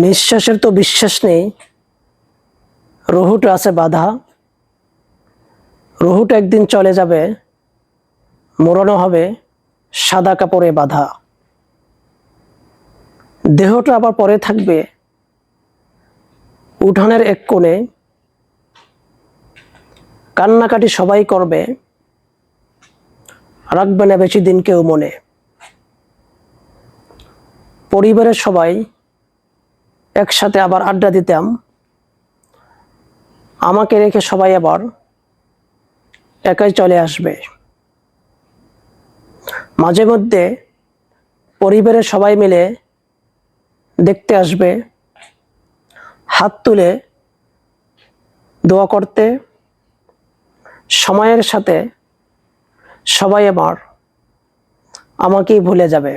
নিঃশ্বাসের তো বিশ্বাস নেই, রুহুটা আছে বাধা। রুহুটা একদিন চলে যাবে, মোড়ানো হবে সাদা কাপড়ে বাঁধা। দেহটা আবার পরে থাকবে উঠানের এক কোণে, কান্নাকাটি সবাই করবে, রাখবে না বেশি দিন কেউ মনে। পরিবারের সবাই একসাথে আবার আড্ডা দিতাম, আমাকে রেখে সবাই আবার একাই চলে আসবে। মাঝে মধ্যে পরিবারের সবাই মিলে দেখতে আসবে, হাত তুলে দোয়া করতে। সময়ের সাথে সবাই আবার আমাকেই ভুলে যাবে।